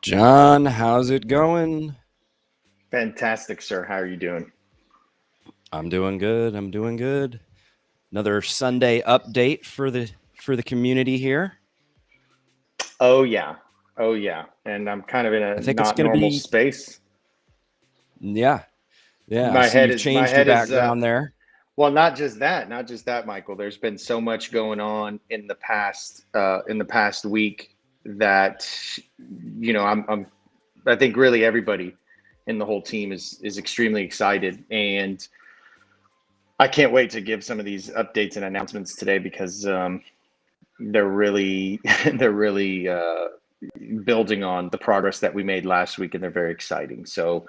John, how's it going? Fantastic, sir. How are you doing? I'm doing good. I'm doing good. Another Sunday update for the community here. Oh yeah. Oh yeah. And I'm kind of in a I think it's not going to normal be space. yeah. Yeah, I My see head you've is my changed your head is background there. well, not just that, Michael. There's been so much going on in the past week that I think really everybody in the whole team is extremely excited, and I can't wait to give some of these updates and announcements today because they're really they're really building on the progress that we made last week, and they're very exciting. So,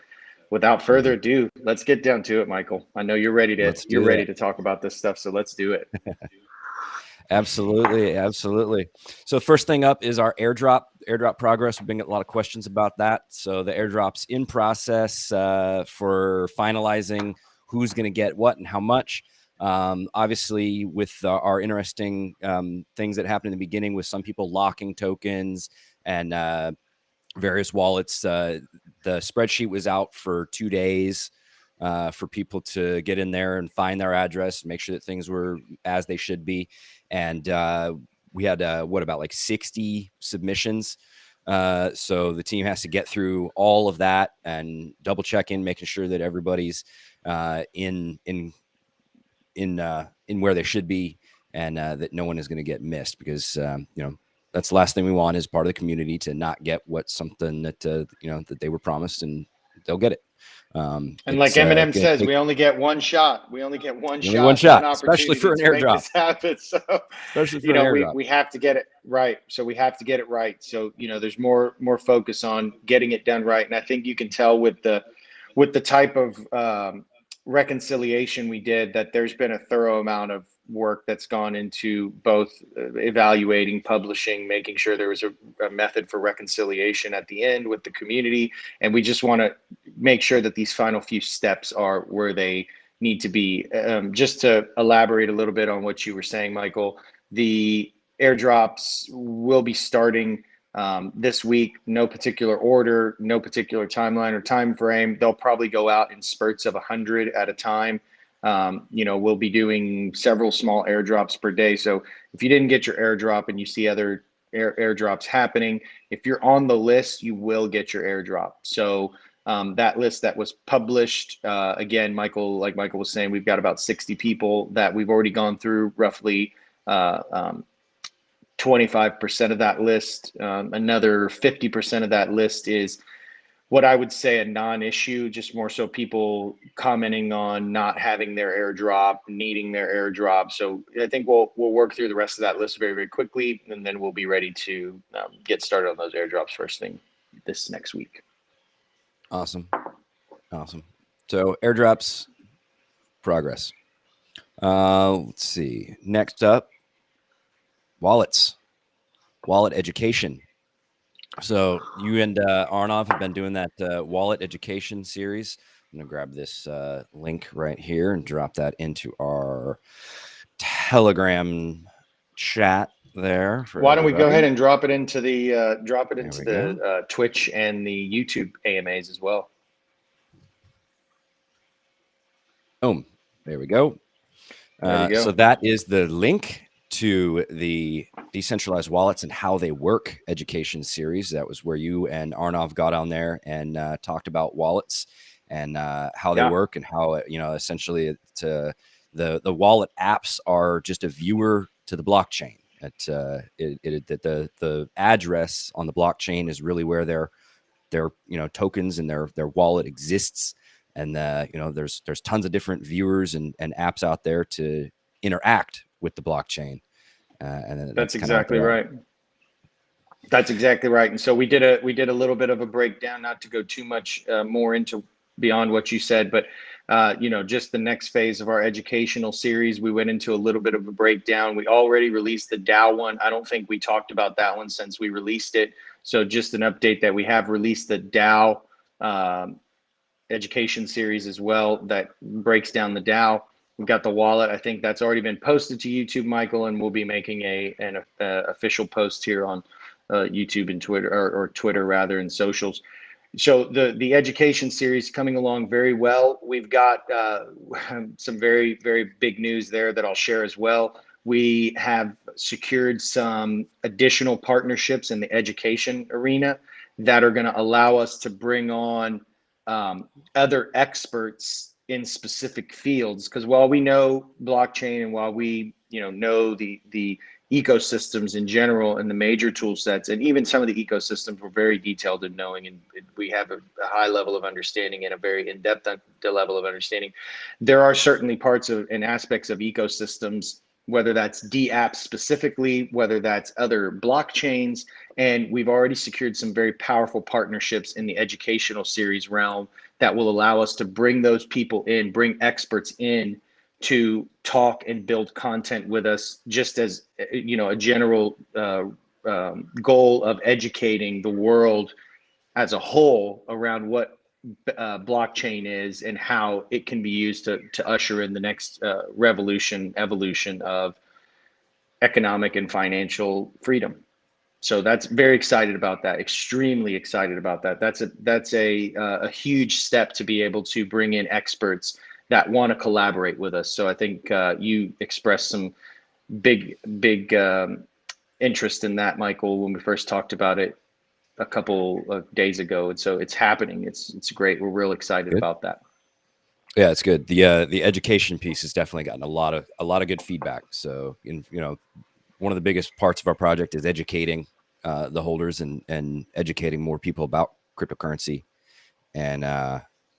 without further Mhm. ado, let's get down to it, Michael. I know Let's you're do ready that. to talk about this stuff, so let's do it. Absolutely, absolutely. So first thing up is our airdrop progress. We've been getting a lot of questions about that. So the airdrop's in process for finalizing who's going to get what and how much. Obviously, with our interesting things that happened in the beginning with some people locking tokens and various wallets, the spreadsheet was out for 2 days for people to get in there and find their address, make sure that things were as they should be. And we had about like 60 submissions. So the team has to get through all of that and double check in, making sure that everybody's in where they should be, and that no one is going to get missed, because that's the last thing we want is part of the community to not get what something that that they were promised, and they'll get it. And like It's Eminem going to says, take we only get one shot. We only get one only one shot, one shot, especially opportunity for an to make airdrop, this happen. So, especially for an airdrop. we have to get it right. So we have to get it right. So, there's more focus on getting it done right. And I think you can tell with the type of reconciliation we did that there's been a thorough amount of work that's gone into both evaluating, publishing, making sure there was a method for reconciliation at the end with the community. And we just want to make sure that these final few steps are where they need to be. Just to elaborate a little bit on what you were saying, Michael, the airdrops will be starting this week. No particular order, no particular timeline or time frame. They'll probably go out in spurts of 100 at a time. We'll be doing several small airdrops per day. So if you didn't get your airdrop and you see other airdrops happening, if you're on the list, you will get your airdrop. So that list that was published, again, like Michael was saying, we've got about 60 people that we've already gone through, roughly uh, um, 25% of that list. Another 50% of that list is what I would say a non-issue, just more so people commenting on not having their airdrop, needing their airdrop. So I think we'll work through the rest of that list very, very quickly, and then we'll be ready to get started on those airdrops first thing this next week. Awesome, awesome. So airdrops progress. Let's see. Next up, wallets, wallet education. So you and Arnav have been doing that wallet education series. I'm going to grab this link right here and drop that into our Telegram chat there for Why don't we go ahead everybody. and drop it There into we the go. Twitch and the YouTube AMAs as well. Boom. There we go. There we So go. that is the link to the decentralized wallets and how they work education series. That was where you and Arnav got on there and talked about wallets and how they Yeah, work, and how essentially the wallet apps are just a viewer to the blockchain. The address on the blockchain is really where their tokens and their wallet exists. And there's tons of different viewers and apps out there to interact with the blockchain, and then that's that's kind of what exactly they're at. right. That's exactly right. And so we did a little bit of a breakdown, not to go too much more into beyond what you said, but just the next phase of our educational series, we went into a little bit of a breakdown. We already released the DAO one. I don't think we talked about that one since we released it. So just an update that we have released the DAO um, education series as well that breaks down the DAO. We've got the wallet. I think that's already been posted to YouTube, Michael, and we'll be making an official post here on YouTube and Twitter, or Twitter rather, and socials. So the education series coming along very well. We've got some very, very big news there that I'll share as well. We have secured some additional partnerships in the education arena that are going to allow us to bring on other experts in specific fields. Because while we know blockchain, and while we know the ecosystems in general and the major tool sets, and even some of the ecosystems we're very detailed in knowing, and we have a high level of understanding and a very in-depth level of understanding, there are certainly parts of and aspects of ecosystems, whether that's DApps specifically, whether that's other blockchains, and we've already secured some very powerful partnerships in the educational series realm that will allow us to bring those people in, bring experts in to talk and build content with us, just as a general goal of educating the world as a whole around what blockchain is and how it can be used to usher in the next evolution of economic and financial freedom. So that's very excited about that. Extremely excited about that. That's a huge step to be able to bring in experts that want to collaborate with us. So I think you expressed some big interest in that, Michael, when we first talked about it a couple of days ago. And so it's happening. It's great. We're real excited about that. Yeah, it's good. The education piece has definitely gotten a lot of good feedback. So one of the biggest parts of our project is educating the holders and educating more people about cryptocurrency and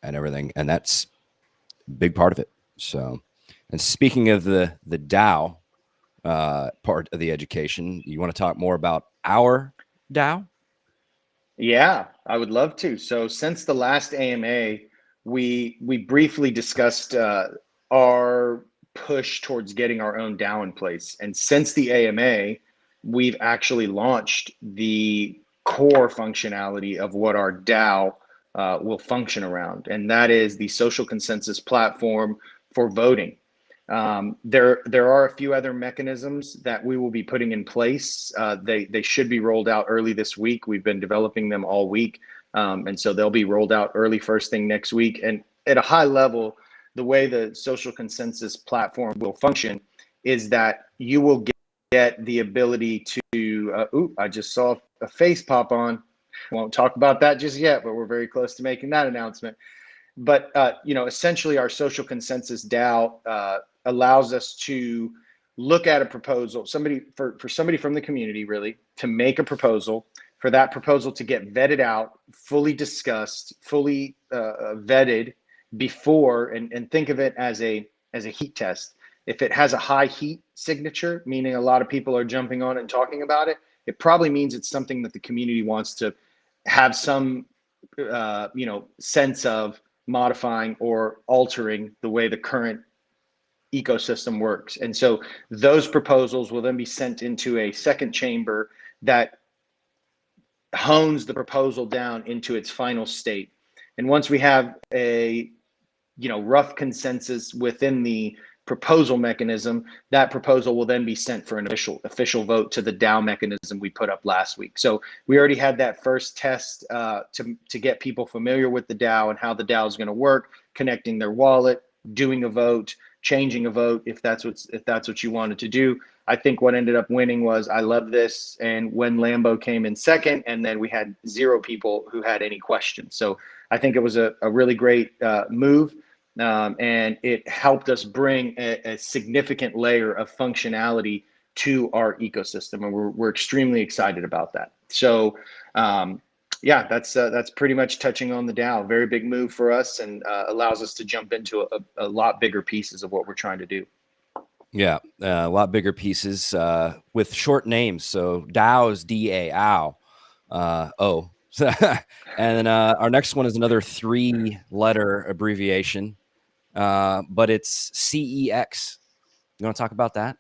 everything, and that's a big part of it. So, and speaking of the DAO part of the education, you want to talk more about our DAO? Yeah, I would love to. So since the last AMA, we briefly discussed our push towards getting our own DAO in place. And since the AMA, we've actually launched the core functionality of what our DAO will function around. And that is the social consensus platform for voting. There are a few other mechanisms that we will be putting in place. They should be rolled out early this week. We've been developing them all week. And so they'll be rolled out early first thing next week. And at a high level, the way the social consensus platform will function is that you will get the ability to, I just saw a face pop on. Won't talk about that just yet, but we're very close to making that announcement. But essentially our social consensus DAO allows us to look at a proposal, for somebody from the community really to make a proposal, for that proposal to get vetted out, fully discussed, fully vetted before, and think of it as a heat test. If it has a high heat signature, meaning a lot of people are jumping on and talking about it, it probably means it's something that the community wants to have some sense of modifying or altering the way the current ecosystem works. And so those proposals will then be sent into a second chamber that hones the proposal down into its final state. And once we have a rough consensus within the proposal mechanism, that proposal will then be sent for an official vote to the DAO mechanism we put up last week. So we already had that first test to get people familiar with the DAO and how the DAO is going to work, connecting their wallet, doing a vote, changing a vote if that's what you wanted to do. I think what ended up winning was I love this, and when Lambo came in second, and then we had 0 people who had any questions. So I think it was a really great move. And it helped us bring a significant layer of functionality to our ecosystem, and we're extremely excited about that. So, yeah, that's pretty much touching on the DAO. Very big move for us, and allows us to jump into a lot bigger pieces of what we're trying to do. Yeah, a lot bigger pieces with short names. So DAO is DAO. O. And then our next one is another 3-letter abbreviation. But it's CEX. You want to talk about that?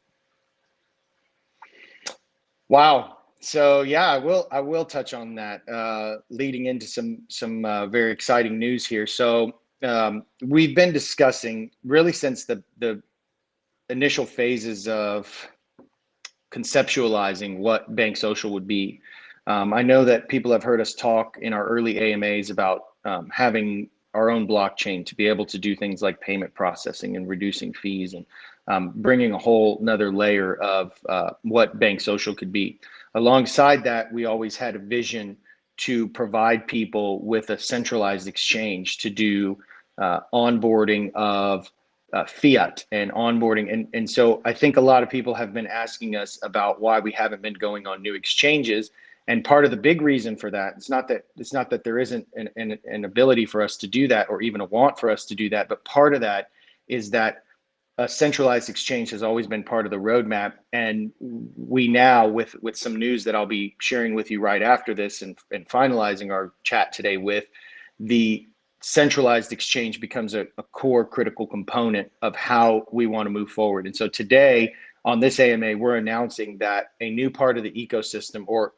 Wow. So yeah, I will touch on that, leading into some very exciting news here. So we've been discussing really since the initial phases of conceptualizing what Bank Social would be. I know that people have heard us talk in our early AMAs about having our own blockchain to be able to do things like payment processing and reducing fees and bringing a whole another layer of what Bank Social could be. Alongside that, we always had a vision to provide people with a centralized exchange to do onboarding of fiat and onboarding. And so I think a lot of people have been asking us about why we haven't been going on new exchanges. And part of the big reason for that, it's not that there isn't an ability for us to do that or even a want for us to do that, but part of that is that a centralized exchange has always been part of the roadmap. And we now, with some news that I'll be sharing with you right after this and finalizing our chat today with, the centralized exchange becomes a core critical component of how we want to move forward. And so today on this AMA, we're announcing that a new part of the ecosystem, or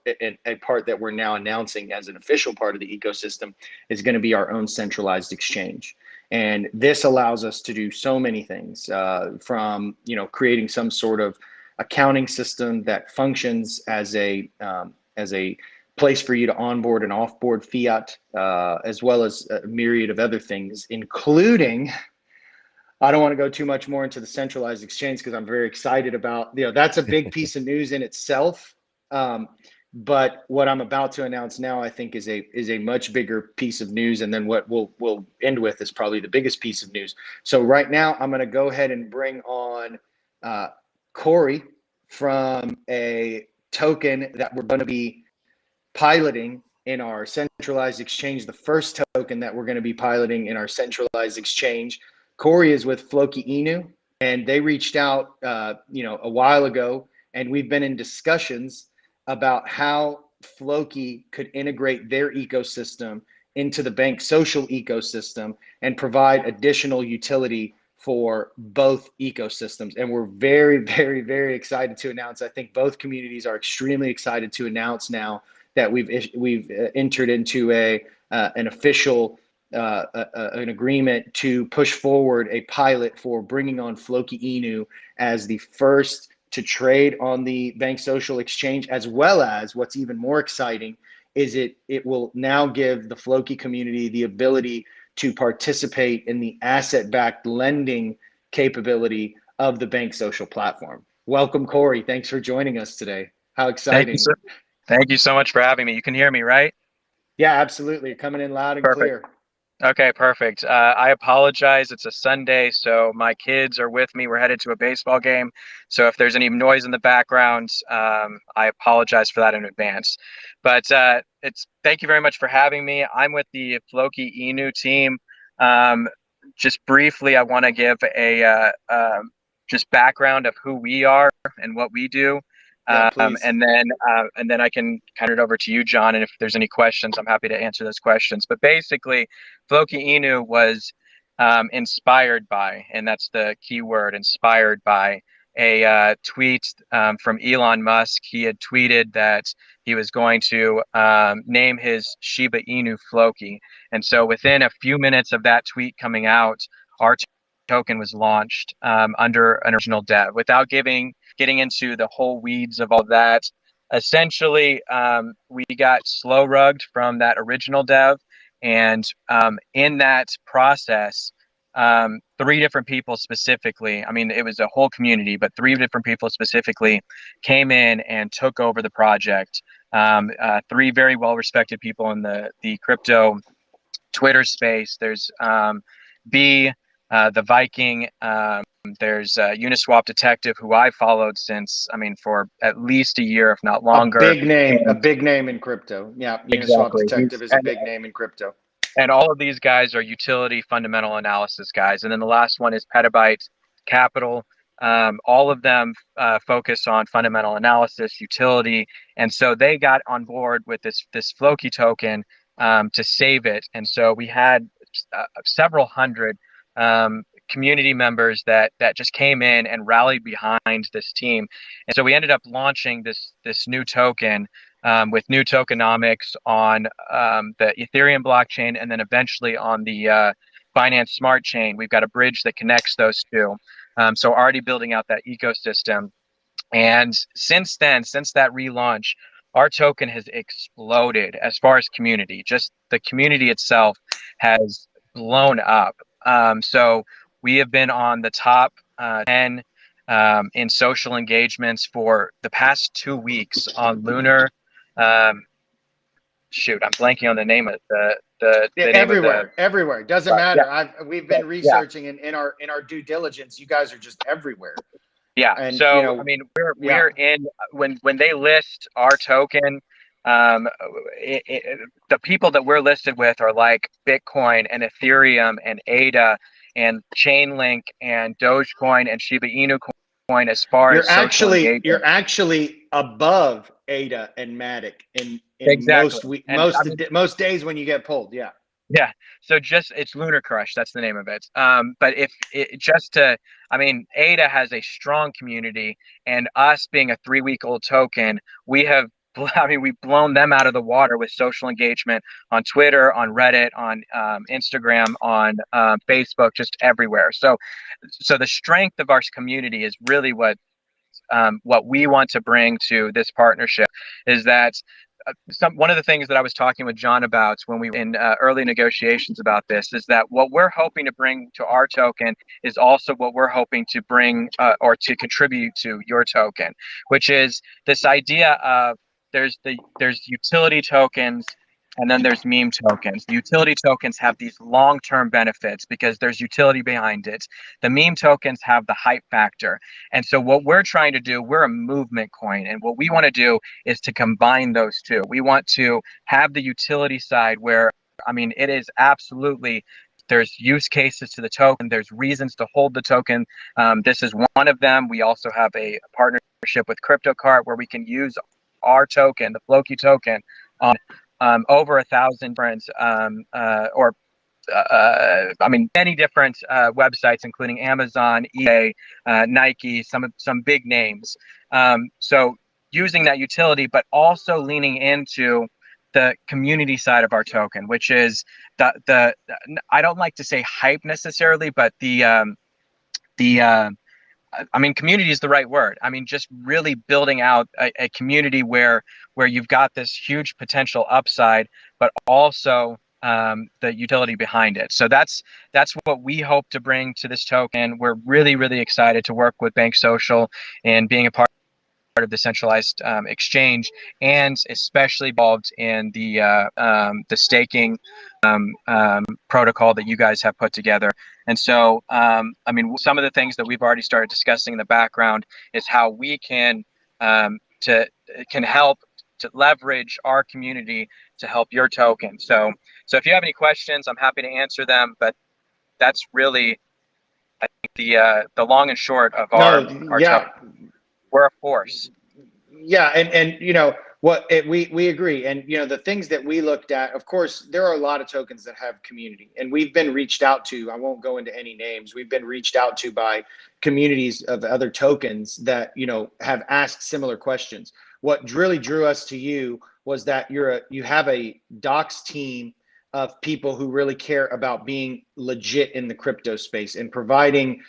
a part that we're now announcing as an official part of the ecosystem, is going to be our own centralized exchange. And this allows us to do so many things, from creating some sort of accounting system that functions as a place for you to onboard and offboard fiat, as well as a myriad of other things, including, I don't want to go too much more into the centralized exchange because I'm very excited about, that's a big piece of news in itself. But what I'm about to announce now, I think, is a much bigger piece of news. And then what we'll end with is probably the biggest piece of news. So right now, I'm going to go ahead and bring on Corey from a token that we're going to be piloting in our centralized exchange, the first token that we're going to be piloting in our centralized exchange. Corey is with Floki EDU, and they reached out, a while ago, and we've been in discussions about how Floki could integrate their ecosystem into the Bank Social ecosystem and provide additional utility for both ecosystems. And we're very, very, very excited to announce. I think both communities are extremely excited to announce now that we've entered into an official an agreement to push forward a pilot for bringing on Floki EDU as the first to trade on the Bank Social exchange, as well as what's even more exciting is it will now give the Floki community the ability to participate in the asset-backed lending capability of the Bank Social platform. Welcome, Corey. Thanks for joining us today. How exciting. Thank you, sir. Thank you so much for having me. You can hear me, right? Yeah, absolutely. You're coming in loud and Perfect. clear. Okay, perfect. I apologize. It's a Sunday, so my kids are with me. We're headed to a baseball game. So if there's any noise in the background, I apologize for that in advance. But thank you very much for having me. I'm with the Floki EDU team. Just briefly, I want to give a just background of who we are and what we do. Yeah, please. And then I can turn it over to you, John. And if there's any questions, I'm happy to answer those questions. But basically, Floki EDU was inspired by, and that's the key word, inspired by a tweet from Elon Musk. He had tweeted that he was going to name his Shiba Inu Floki. And so within a few minutes of that tweet coming out, our token was launched under an original dev. Without getting into the whole weeds of all that, essentially we got slow rugged from that original dev, and in that process, three different people specifically, I mean, it was a whole community, but three different people specifically came in and took over the project. Three very well-respected people in the crypto Twitter space. There's B, the Viking. There's Uniswap Detective, who I followed since, for at least a year, if not longer. A big name in crypto. Yeah, Uniswap Exactly. Detective is a big name in crypto. And all of these guys are utility fundamental analysis guys. And then the last one is Petabyte Capital. All of them focus on fundamental analysis, utility. And so they got on board with this Floki token to save it. And so we had several hundred community members that just came in and rallied behind this team. And so we ended up launching this new token with new tokenomics on the Ethereum blockchain, and then eventually on the Binance Smart Chain. We've got a bridge that connects those two. So already building out that ecosystem. And since then, since that relaunch, our token has exploded as far as community. Just the community itself has blown up. So we have been on the top 10 in social engagements for the past 2 weeks on Lunar. Shoot, I'm blanking on the name of the Yeah, name of the. everywhere. Doesn't Yeah, matter. We've been yeah, researching, and in our due diligence, you guys are just everywhere. yeah. And So I mean, yeah, we're in when they list our token. Um, the people that we're listed with are like Bitcoin and Ethereum and ADA and Chainlink and Dogecoin and Shiba Inu coin as far as social engagement. you're actually above ADA and Matic in Exactly. And I mean, most days when you get pulled. Yeah. yeah. So just it's Lunar Crush. That's the name of it. But if it just to, I mean, ADA has a strong community, and us being a 3-week-old token, we have. I mean, we've blown them out of the water with social engagement on Twitter, on Reddit, on Instagram, on Facebook, just everywhere. So the strength of our community is really what we want to bring to this partnership. Is that one of the things that I was talking with John about when we were in early negotiations about this is that what we're hoping to bring to our token is also what we're hoping to bring or to contribute to your token, which is this idea of there's utility tokens and then there's meme tokens. The utility tokens have these long-term benefits because there's utility behind it. The meme tokens have the hype factor. And so what we're trying to do, we're a movement coin. And what we want to do is to combine those two. We want to have the utility side where, I mean, it is absolutely, there's use cases to the token. There's reasons to hold the token. This is one of them. We also have a partnership with CryptoCart where we can use our token, the Floki token, on over 1,000 different I mean, many different websites, including Amazon, eBay, Nike, some big names. So using that utility, but also leaning into the community side of our token, which is the I don't like to say hype necessarily, but I mean, community is the right word. I mean, just really building out a community where you've got this huge potential upside, but also the utility behind it. So that's what we hope to bring to this token. We're really, really excited to work with Bank Social and being a part of the centralized exchange, and especially involved in the staking protocol that you guys have put together. And so, I mean, some of the things that we've already started discussing in the background is how we can help to leverage our community to help your token. So if you have any questions, I'm happy to answer them. But that's really, I think, the long and short of our token. We're a force. Yeah, and you know we agree, and you know the things that we looked at. Of course, there are a lot of tokens that have community, and we've been reached out to. I won't go into any names. We've been reached out to by communities of other tokens that have asked similar questions. What really drew us to you was that you have a docs team of people who really care about being legit in the crypto space and providing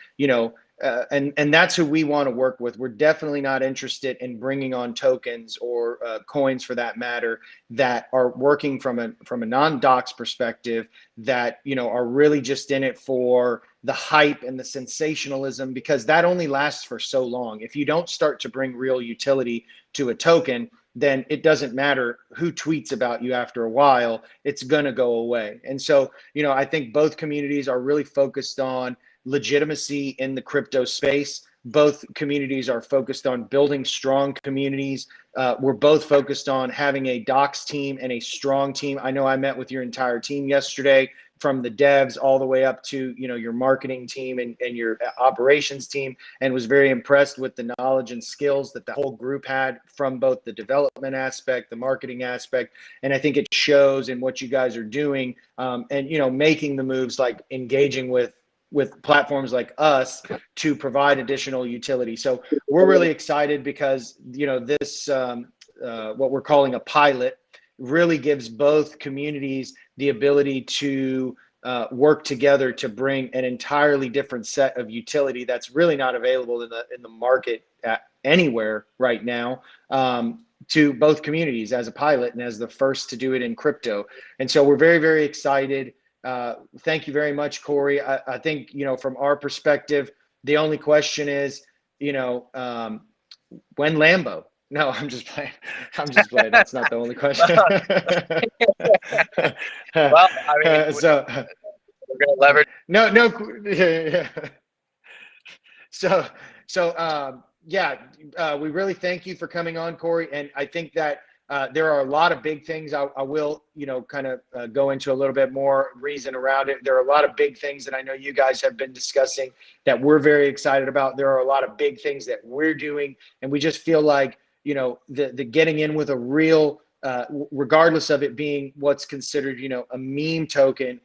and that's who we want to work with. We're definitely not interested in bringing on tokens or coins, for that matter, that are working from a non-docs perspective, that are really just in it for the hype and the sensationalism, because that only lasts for so long. If you don't start to bring real utility to a token, then it doesn't matter who tweets about you. After a while, it's going to go away. And so, I think both communities are really focused on legitimacy in the crypto space. Both communities are focused on building strong communities. We're both focused on having a docs team and a strong team. I know I met with your entire team yesterday, from the devs all the way up to your marketing team and your operations team, and was very impressed with the knowledge and skills that the whole group had from both the development aspect, the marketing aspect. And I think it shows in what you guys are doing, and making the moves, like engaging with platforms like us to provide additional utility. So we're really excited because this what we're calling a pilot really gives both communities the ability to work together to bring an entirely different set of utility that's really not available in the market anywhere right now. to both communities as a pilot and as the first to do it in crypto. And so we're very, very excited. Thank you very much, Corey. I think, you know, from our perspective, the only question is, you know, when Lambo? No, I'm just playing. I'm just playing. That's not the only question. Well, I mean, So we're going to leverage. no, no. Yeah. Yeah, we really thank you for coming on, Corey. And I think that there are a lot of big things. I will, you know, kind of go into a little bit more reason around it. There are a lot of big things that I know you guys have been discussing that we're very excited about. There are a lot of big things that we're doing, and we just feel like, you know, the getting in with a real, regardless of it being what's considered, you know, a meme token,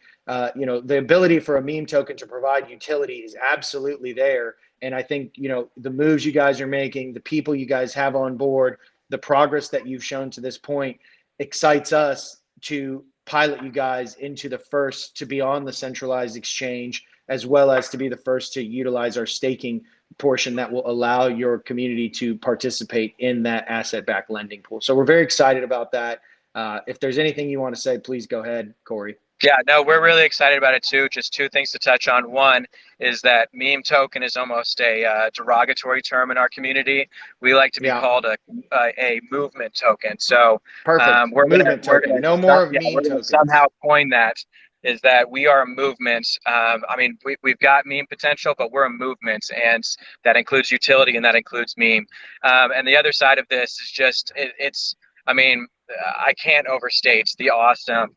you know, the ability for a meme token to provide utility is absolutely there. And I think, you know, the moves you guys are making, the people you guys have on board, the progress that you've shown to this point excites us to pilot you guys into the first to be on the centralized exchange, as well as to be the first to utilize our staking portion that will allow your community to participate in that asset-backed lending pool. So we're very excited about that. If there's anything you want to say, please go ahead, Corey. Yeah, no, we're really excited about it too. Just two things to touch on. One is that meme token is almost a derogatory term in our community. We like to be called a movement token. So perfect. we're Movement gonna, token. No more meme tokens. Somehow coin that. Is that we are a movement. I mean, we've got meme potential, but we're a movement, and that includes utility and that includes meme. And the other side of this is just it's. I mean, I can't overstate the awesome.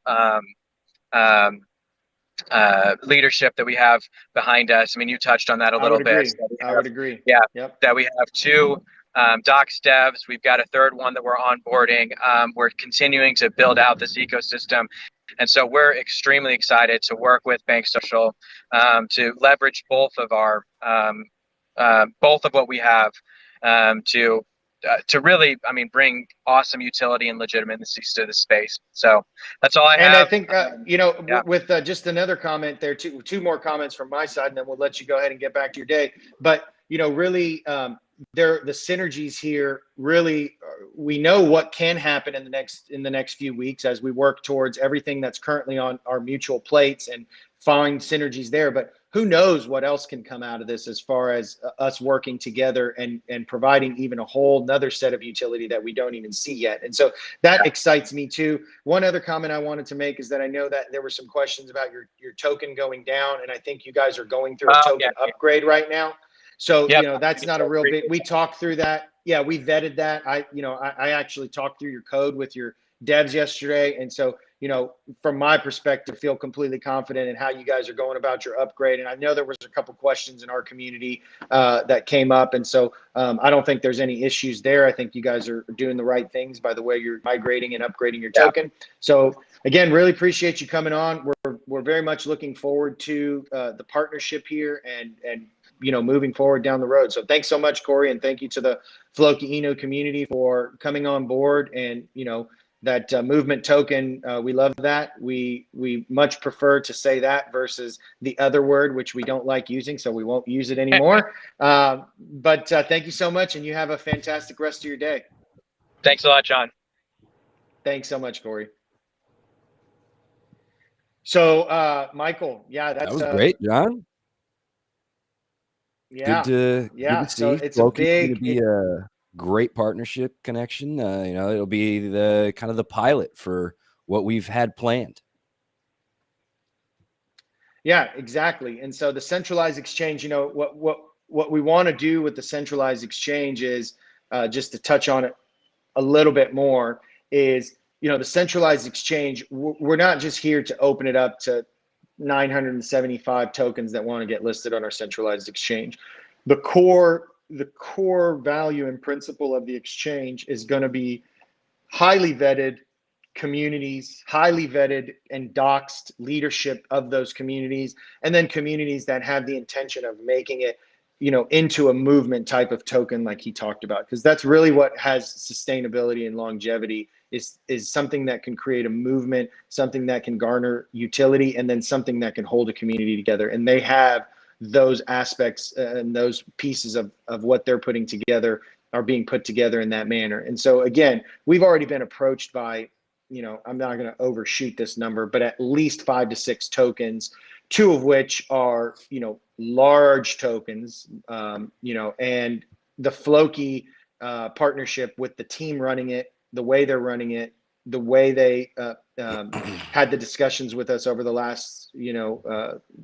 Leadership that we have behind us. I mean, you touched on that a little bit. I would agree. Yeah. Yep. That we have two docs devs. We've got a third one that we're onboarding. We're continuing to build out this ecosystem. And so we're extremely excited to work with BSOCIAL to leverage both of our both of what we have to really, I mean, bring awesome utility and legitimacy to the space. So that's all I have. And I think, you know, with just another comment there, two more comments from my side, and then we'll let you go ahead and get back to your day. But, you know, really, the synergies here, really, we know what can happen in the next few weeks as we work towards everything that's currently on our mutual plates and find synergies there. But who knows what else can come out of this as far as us working together and providing even a whole nother set of utility that we don't even see yet. And so that excites me too. One other comment I wanted to make is that I know that there were some questions about your token going down, and I think you guys are going through a token upgrade right now. So, you know, that's not a real big, we talked through that. Yeah, we vetted that. I actually talked through your code with your devs yesterday. And so, you know, from my perspective, feel completely confident in how you guys are going about your upgrade. And I know there was a couple questions in our community that came up. And so I don't think there's any issues there. I think you guys are doing the right things by the way you're migrating and upgrading your token. So again, really appreciate you coming on. We're very much looking forward to the partnership here and you know, moving forward down the road. So thanks so much, Corey. And thank you to the Floki Inu community for coming on board and, you know, that movement token, we love that. We much prefer to say that versus the other word, which we don't like using, so we won't use it anymore. But thank you so much, and you have a fantastic rest of your day. Thanks a lot, John. Thanks so much, Corey. So, Michael, yeah, that was great, John. Yeah, good to see. So it's Floki's gonna be a great partnership connection. You know, it'll be the kind of the pilot for what we've had planned. Yeah, exactly. And so the centralized exchange, you know, what we want to do with the centralized exchange is just to touch on it a little bit more is, you know, the centralized exchange, we're not just here to open it up to 975 tokens that want to get listed on our centralized exchange. The core value and principle of the exchange is going to be highly vetted communities, highly vetted and doxed leadership of those communities, and then communities that have the intention of making it, you know, into a movement type of token like he talked about, because that's really what has sustainability and longevity is something that can create a movement, something that can garner utility, and then something that can hold a community together. And they have those aspects and those pieces of what they're putting together are being put together in that manner. And so again, we've already been approached by, I'm not going to overshoot this number, but at least 5 to 6 tokens, 2 of which are, large tokens, and the Floki partnership with the team running it, the way they're running it, the way they had the discussions with us over the last,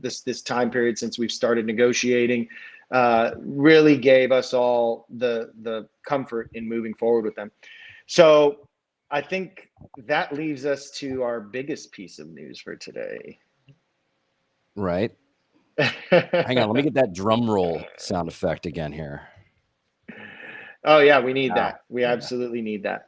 this time period since we've started negotiating, really gave us all the comfort in moving forward with them. So I think that leaves us to our biggest piece of news for today. Right. Hang on, let me get that drum roll sound effect again here. Oh yeah, we need that. We absolutely need that.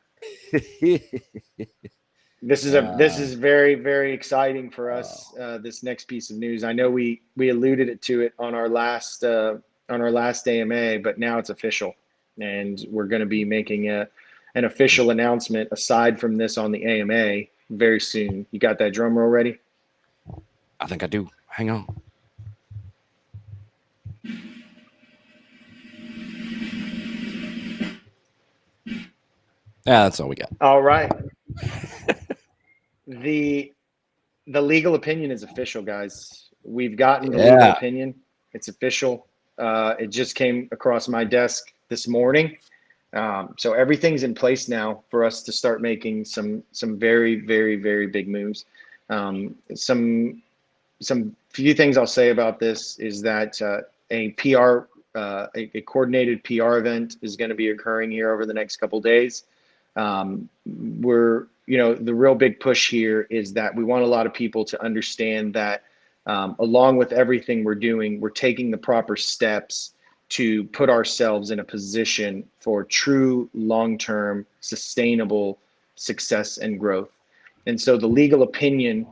This is very, very exciting for us. This next piece of news. I know we alluded to it on our last AMA, but now it's official, and we're going to be making an official announcement aside from this on the AMA very soon. You got that drum roll ready? I think I do. Hang on. Yeah, that's all we got. All right. The legal opinion is official, guys. We've gotten the legal opinion. It's official. It just came across my desk this morning. So everything's in place now for us to start making some very, very, very big moves. Some few things I'll say about this is that a PR, a coordinated PR event is going to be occurring here over the next couple days. The real big push here is that we want a lot of people to understand that along with everything we're doing, we're taking the proper steps to put ourselves in a position for true long-term sustainable success and growth. And so the legal opinion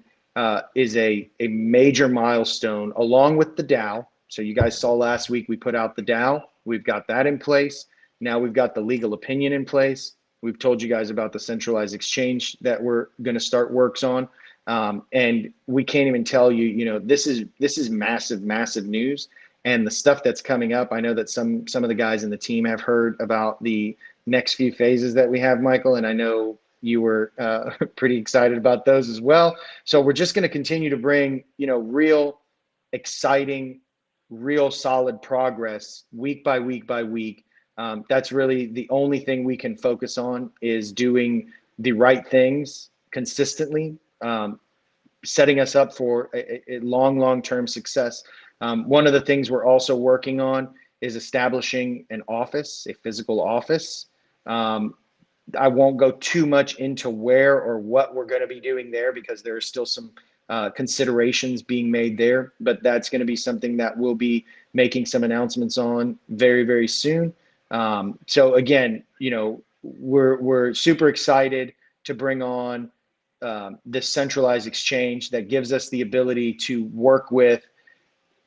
is a major milestone along with the DAO. So you guys saw last week we put out the DAO. We've got that in place. Now we've got the legal opinion in place. We've told you guys about the centralized exchange that we're going to start works on. And we can't even tell you, this is massive, massive news. And the stuff that's coming up, I know that some of the guys in the team have heard about the next few phases that we have, Michael, and I know you were pretty excited about those as well. So we're just going to continue to bring, real exciting, real solid progress week by week by week. That's really the only thing we can focus on, is doing the right things consistently, setting us up for a long-term success. One of the things we're also working on is establishing an office, a physical office. I won't go too much into where or what we're going to be doing there, because there are still some considerations being made there, but that's going to be something that we'll be making some announcements on very, very soon. So again, we're super excited to bring on this centralized exchange that gives us the ability to work with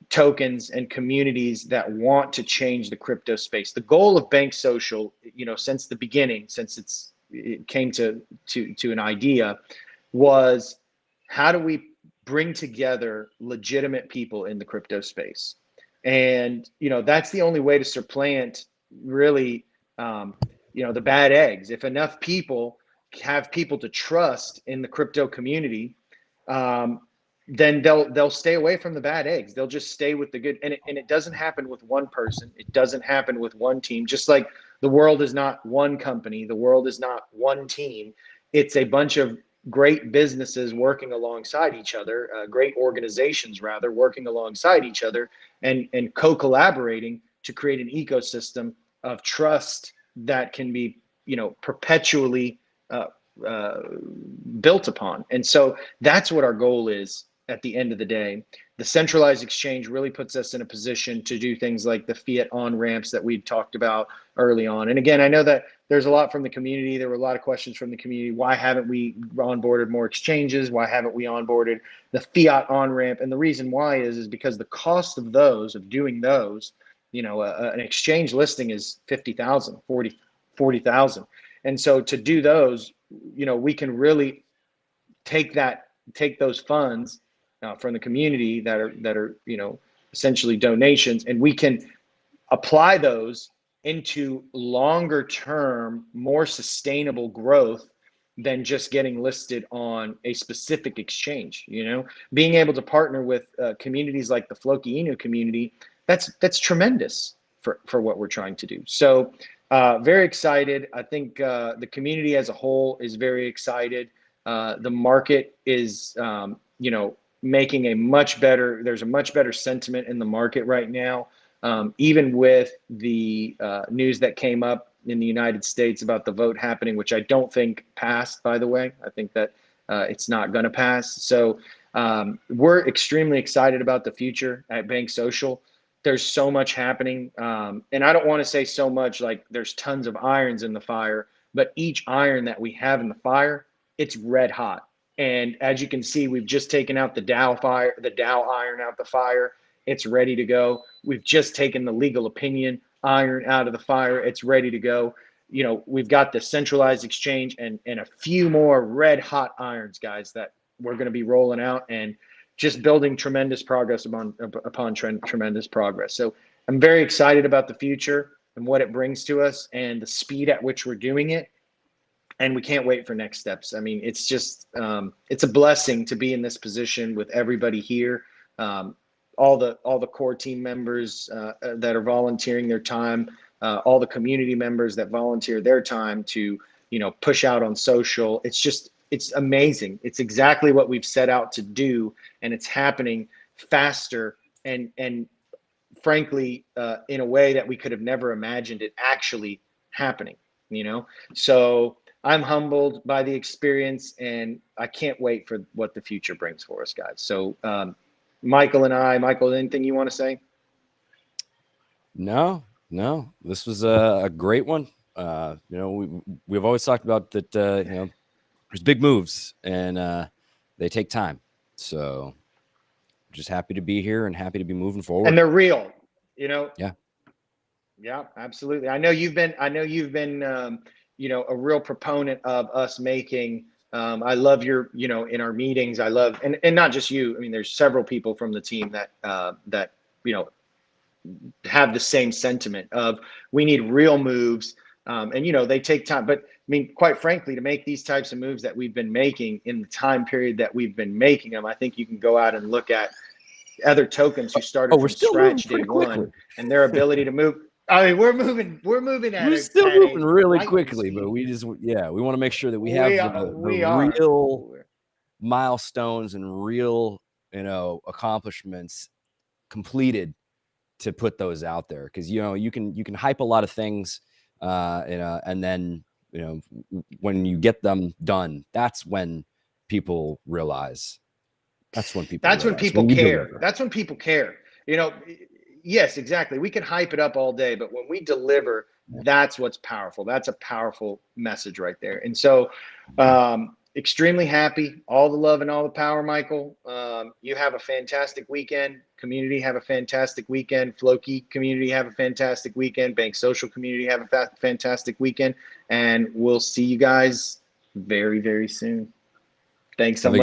tokens and communities that want to change the crypto space. The goal of BSOCIAL, since the beginning, since it came to an idea, was how do we bring together legitimate people in the crypto space? And that's the only way to supplant really the bad eggs. If enough people have people to trust in the crypto community, then they'll stay away from the bad eggs. They'll just stay with the good. And it doesn't happen with one person. It doesn't happen with one team. Just like the world is not one company, the world is not one team. It's a bunch of great businesses working alongside each other, great organizations rather, working alongside each other and co-collaborating to create an ecosystem of trust that can be, perpetually built upon. And so that's what our goal is at the end of the day. The centralized exchange really puts us in a position to do things like the fiat on-ramps that we talked about early on. And again, I know that there's a lot from the community. There were a lot of questions from the community. Why haven't we onboarded more exchanges? Why haven't we onboarded the fiat on-ramp? And the reason why is because the cost of doing those, an exchange listing is 50,000, 40,000. And so to do those, we can really take those funds from the community that are essentially donations, and we can apply those into longer term, more sustainable growth than just getting listed on a specific exchange. You know, being able to partner with communities like the Floki Inu community, that's tremendous for what we're trying to do. So very excited. I think the community as a whole is very excited. The market is, you know, making a much better, there's a much better sentiment in the market right now. Even with the news that came up in the United States about the vote happening, which I don't think passed, by the way. I think that it's not going to pass. So we're extremely excited about the future at Bank Social. There's so much happening. And I don't want to say so much like there's tons of irons in the fire, but each iron that we have in the fire, it's red hot. And as you can see, we've just taken out the Dow iron out the fire. It's ready to go. We've just taken the legal opinion iron out of the fire. It's ready to go. You know, we've got the centralized exchange and a few more red hot irons, guys, that we're going to be rolling out and just building tremendous progress upon tremendous progress. So I'm very excited about the future and what it brings to us and the speed at which we're doing it. And we can't wait for next steps. I mean, it's just, it's a blessing to be in this position with everybody here. All the core team members that are volunteering their time, all the community members that volunteer their time to, you know, push out on social. It's just, it's amazing. It's exactly what we've set out to do, and it's happening faster and frankly, in a way that we could have never imagined it actually happening, you know? So I'm humbled by the experience, and I can't wait for what the future brings for us, guys. So Michael, anything you want to say? No, this was a great one. You know, we've always talked about that, you know, there's big moves and they take time. So just happy to be here and happy to be moving forward. And they're real, you know? Yeah, absolutely. I know you've been, you know, a real proponent of us making, I love your, you know, in our meetings, I love, and not just you, I mean, there's several people from the team that, you know, have the same sentiment of we need real moves. And, you know, they take time, but I mean, quite frankly, to make these types of moves that we've been making in the time period that we've been making them, I think you can go out and look at other tokens who started from scratch day one and their ability to move. I mean, we're moving at we're still moving really speed. quickly, but we just, yeah, we want to make sure that we have the real milestones and real, you know, accomplishments completed to put those out there. Cause you know, you can hype a lot of things, you know, and then, you know, when you get them done, that's when people realize. That's when people care. That's when people care. You know, yes, exactly. We can hype it up all day, but when we deliver, that's what's powerful. That's a powerful message right there. And so, extremely happy. All the love and all the power, Michael. You have a fantastic weekend. Community, have a fantastic weekend. Floki community, have a fantastic weekend. Bank Social community, have a fantastic weekend. And we'll see you guys very, very soon. Thanks so much.